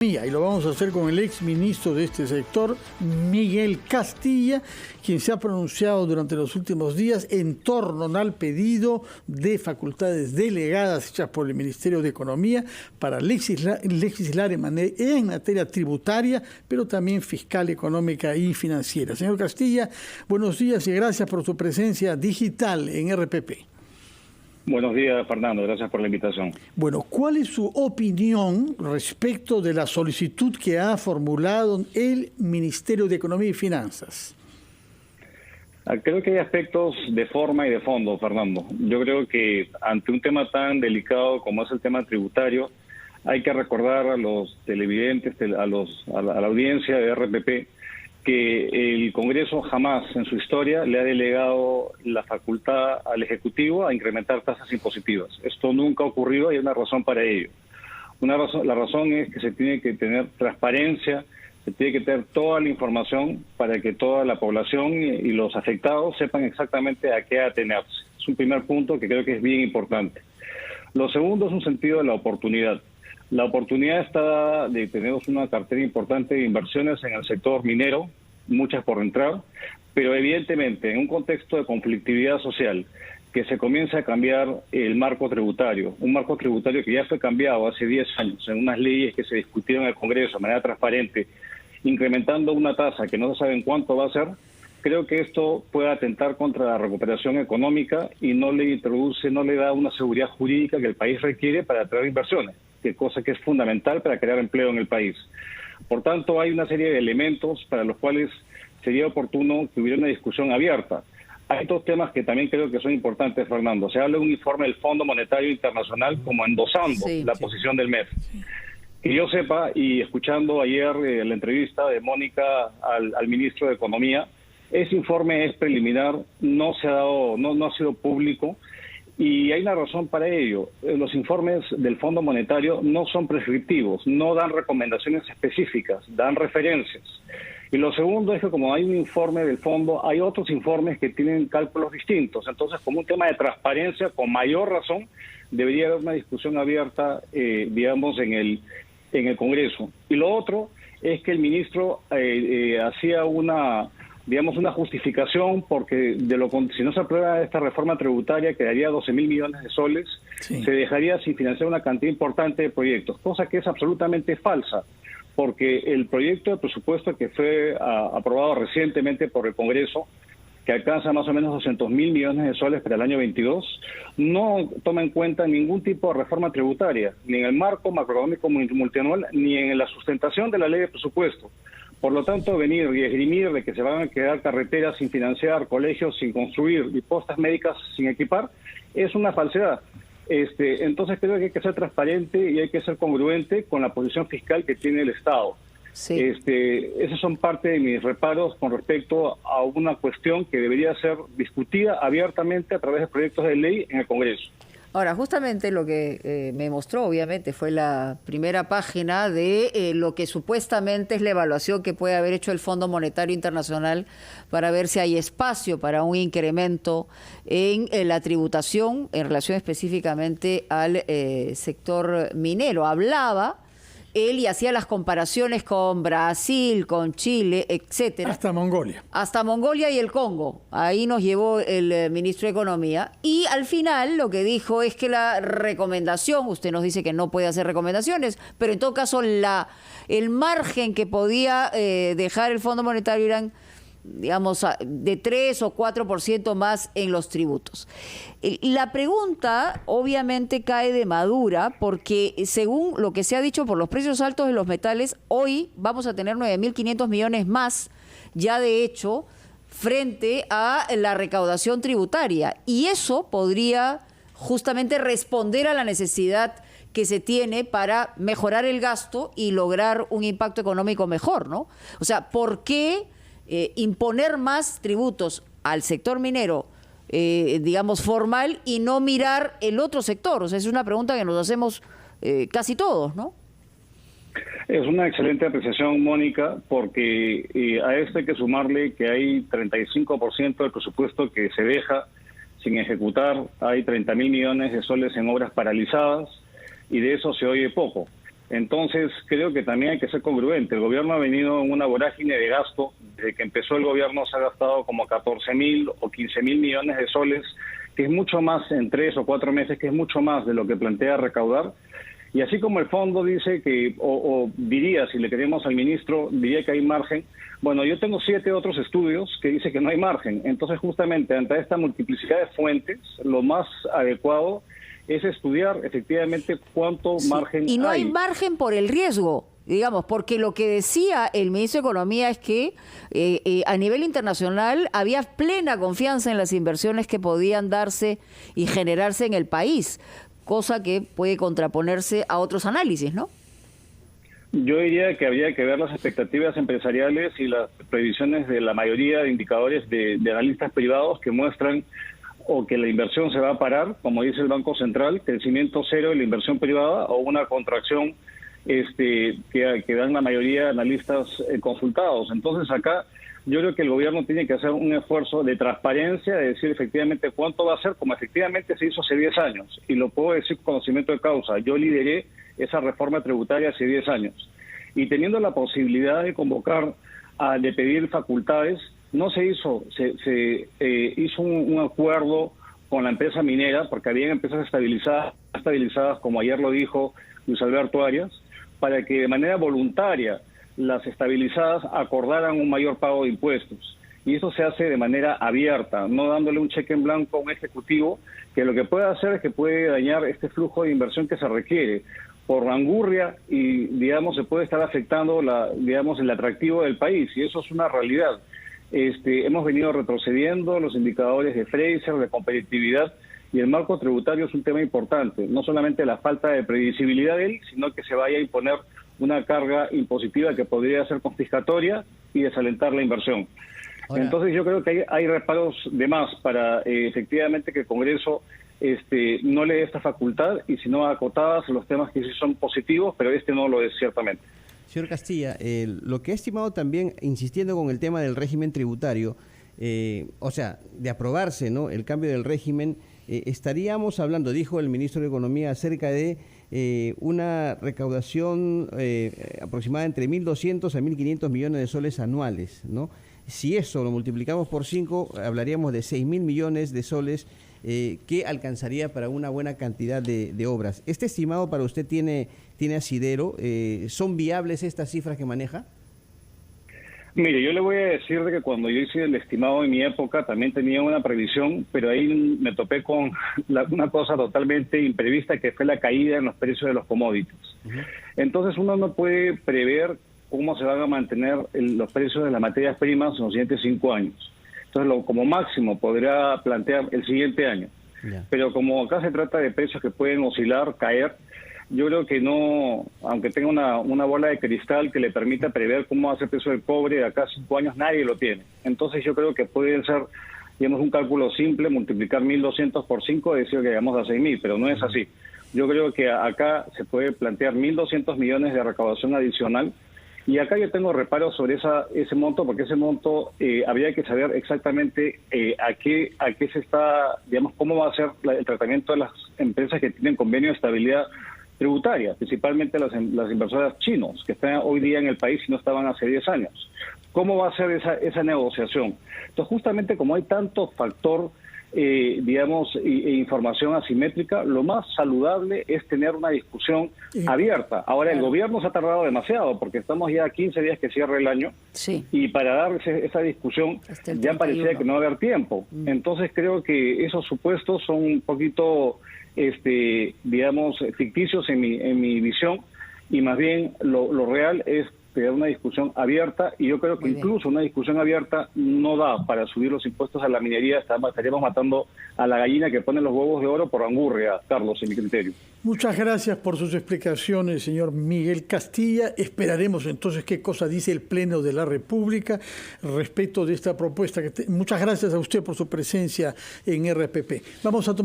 Y lo vamos a hacer con el ex ministro de este sector, Miguel Castilla, quien se ha pronunciado durante los últimos días en torno al pedido de facultades delegadas hechas por el Ministerio de Economía para legislar en materia tributaria, pero también fiscal, económica y financiera. Señor Castilla, buenos días y gracias por su presencia digital en RPP. Buenos días, Fernando. Gracias por la invitación. Bueno, ¿cuál es su opinión respecto de la solicitud que ha formulado el Ministerio de Economía y Finanzas? Creo que hay aspectos de forma y de fondo, Fernando. Yo creo que ante un tema tan delicado como es el tema tributario, hay que recordar a los televidentes, a la audiencia de RPP, que el Congreso jamás en su historia le ha delegado la facultad al Ejecutivo a incrementar tasas impositivas. Esto nunca ha ocurrido y hay una razón para ello. La razón es que se tiene que tener transparencia, se tiene que tener toda la información para que toda la población y los afectados sepan exactamente a qué atenerse. Es un primer punto que creo que es bien importante. Lo segundo es un sentido de la oportunidad. La oportunidad está dada de tener una cartera importante de inversiones en el sector minero, muchas por entrar, pero evidentemente en un contexto de conflictividad social, que se comienza a cambiar el marco tributario, un marco tributario que ya fue cambiado hace 10 años en unas leyes que se discutieron en el Congreso de manera transparente, incrementando una tasa que no se sabe en cuánto va a ser. Creo que esto puede atentar contra la recuperación económica y no le da una seguridad jurídica que el país requiere para atraer inversiones, cosa que es fundamental para crear empleo en el país. Por tanto, hay una serie de elementos para los cuales sería oportuno que hubiera una discusión abierta. Hay dos temas que también creo que son importantes, Fernando. Se habla de un informe del Fondo Monetario Internacional como endosando la posición del MEF. Que yo sepa, y escuchando ayer la entrevista de Mónica al ministro de Economía, ese informe es preliminar, no ha sido público, y hay una razón para ello. Los informes del Fondo Monetario no son prescriptivos, no dan recomendaciones específicas, dan referencias. Y lo segundo es que como hay un informe del fondo, hay otros informes que tienen cálculos distintos. Entonces, como un tema de transparencia, con mayor razón, debería haber una discusión abierta, en el Congreso. Y lo otro es que el ministro hacía una justificación porque si no se aprueba esta reforma tributaria quedaría 12.000 millones de soles, se dejaría sin financiar una cantidad importante de proyectos, cosa que es absolutamente falsa, porque el proyecto de presupuesto que fue aprobado recientemente por el Congreso, que alcanza más o menos 200.000 millones de soles para el año 22, no toma en cuenta ningún tipo de reforma tributaria, ni en el marco macroeconómico multianual, ni en la sustentación de la ley de presupuesto. Por lo tanto, venir y esgrimir de que se van a quedar carreteras sin financiar, colegios sin construir y postas médicas sin equipar, es una falsedad. Entonces creo que hay que ser transparente y hay que ser congruente con la posición fiscal que tiene el Estado. Sí. Esos son parte de mis reparos con respecto a una cuestión que debería ser discutida abiertamente a través de proyectos de ley en el Congreso. Ahora, justamente lo que me mostró, obviamente, fue la primera página de lo que supuestamente es la evaluación que puede haber hecho el Fondo Monetario Internacional para ver si hay espacio para un incremento en la tributación en relación específicamente al sector minero. Hablaba él y hacía las comparaciones con Brasil, con Chile, etcétera. Hasta Mongolia. Hasta Mongolia y el Congo. Ahí nos llevó el ministro de Economía. Y al final lo que dijo es que la recomendación, usted nos dice que no puede hacer recomendaciones, pero en todo caso el margen que podía dejar el Fondo Monetario eran, digamos, de 3 o 4% más en los tributos. La pregunta obviamente cae de madura porque según lo que se ha dicho por los precios altos de los metales, hoy vamos a tener 9.500 millones más ya de hecho frente a la recaudación tributaria, y eso podría justamente responder a la necesidad que se tiene para mejorar el gasto y lograr un impacto económico mejor, ¿no? O sea, ¿por qué imponer más tributos al sector minero, digamos, formal, y no mirar el otro sector? O sea, es una pregunta que nos hacemos casi todos, ¿no? Es una excelente apreciación, Mónica, porque a esto hay que sumarle que hay 35% del presupuesto que se deja sin ejecutar, hay 30.000 millones de soles en obras paralizadas, y de eso se oye poco. Entonces, creo que también hay que ser congruente. El gobierno ha venido en una vorágine de gasto. Desde que empezó el gobierno se ha gastado como 14.000 o 15.000 millones de soles, que es mucho más en 3 o 4 meses, que es mucho más de lo que plantea recaudar. Y así como el fondo dice que, o diría, si le queremos al ministro, diría que hay margen. Bueno, yo tengo 7 otros estudios que dicen que no hay margen. Entonces, justamente, ante esta multiplicidad de fuentes, lo más adecuado es estudiar efectivamente cuánto margen hay. Y no hay margen por el riesgo, digamos, porque lo que decía el ministro de Economía es que a nivel internacional había plena confianza en las inversiones que podían darse y generarse en el país, cosa que puede contraponerse a otros análisis, ¿no? Yo diría que habría que ver las expectativas empresariales y las previsiones de la mayoría de indicadores de analistas privados que muestran o que la inversión se va a parar, como dice el Banco Central, crecimiento cero de la inversión privada, o una contracción que dan la mayoría de analistas consultados. Entonces acá yo creo que el gobierno tiene que hacer un esfuerzo de transparencia, de decir efectivamente cuánto va a ser, como efectivamente se hizo hace 10 años. Y lo puedo decir con conocimiento de causa. Yo lideré esa reforma tributaria hace 10 años. Y teniendo la posibilidad de convocar, de pedir facultades, no se hizo, se hizo un acuerdo con la empresa minera, porque habían empresas estabilizadas, como ayer lo dijo Luis Alberto Arias, para que de manera voluntaria las estabilizadas acordaran un mayor pago de impuestos. Y eso se hace de manera abierta, no dándole un cheque en blanco a un ejecutivo, que lo que puede hacer es que puede dañar este flujo de inversión que se requiere por angurria y, digamos, se puede estar afectando el atractivo del país, y eso es una realidad. Hemos venido retrocediendo los indicadores de Fraser, de competitividad, y el marco tributario es un tema importante, no solamente la falta de previsibilidad de él, sino que se vaya a imponer una carga impositiva que podría ser confiscatoria y desalentar la inversión. Ahora, entonces yo creo que hay reparos de más para efectivamente que el Congreso no le dé esta facultad, y si no acotadas los temas que sí son positivos, pero no lo es ciertamente. Señor Castilla, lo que he estimado también, insistiendo con el tema del régimen tributario, o sea, de aprobarse, ¿no?, el cambio del régimen, estaríamos hablando, dijo el ministro de Economía, acerca de una recaudación aproximada entre 1.200 a 1.500 millones de soles anuales, ¿no? Si eso lo multiplicamos por 5, hablaríamos de 6.000 millones de soles que alcanzaría para una buena cantidad de obras. ¿Este estimado para usted tiene asidero? ¿Son viables estas cifras que maneja? Mire, yo le voy a decir de que cuando yo hice el estimado en mi época también tenía una previsión, pero ahí me topé con una cosa totalmente imprevista, que fue la caída en los precios de los commodities. Entonces uno no puede prever cómo se van a mantener los precios de las materias primas en los siguientes 5 años. Entonces, como máximo podrá plantear el siguiente año. Pero como acá se trata de precios que pueden oscilar, caer, yo creo que no, aunque tenga una bola de cristal que le permita prever cómo va a ser el precio del cobre de acá a 5 años, nadie lo tiene. Entonces yo creo que puede ser, digamos, un cálculo simple, multiplicar 1.200 por 5 y decir que llegamos a 6.000, pero no es así. Yo creo que acá se puede plantear 1.200 millones de recaudación adicional. Y acá yo tengo reparos sobre ese monto, porque ese monto habría que saber exactamente a qué se está, digamos, cómo va a ser el tratamiento de las empresas que tienen convenio de estabilidad tributaria, principalmente las inversoras chinos, que están hoy día en el país y no estaban hace 10 años. ¿Cómo va a ser esa negociación? Entonces, justamente como hay tanto factor, digamos, información asimétrica, lo más saludable es tener una discusión abierta. Ahora, el gobierno se ha tardado demasiado, porque estamos ya a 15 días que cierra el año, y para dar esa discusión ya parecía que no va a haber tiempo. Entonces creo que esos supuestos son un poquito, digamos, ficticios en mi visión, y más bien lo real es tener una discusión abierta, y yo creo que incluso una discusión abierta no da para subir los impuestos a la minería. Estaríamos matando a la gallina que pone los huevos de oro por angurria, Carlos, en mi criterio. Muchas gracias por sus explicaciones, señor Miguel Castilla. Esperaremos entonces qué cosa dice el Pleno de la República respecto de esta propuesta. Muchas gracias a usted por su presencia en RPP. Vamos a tomar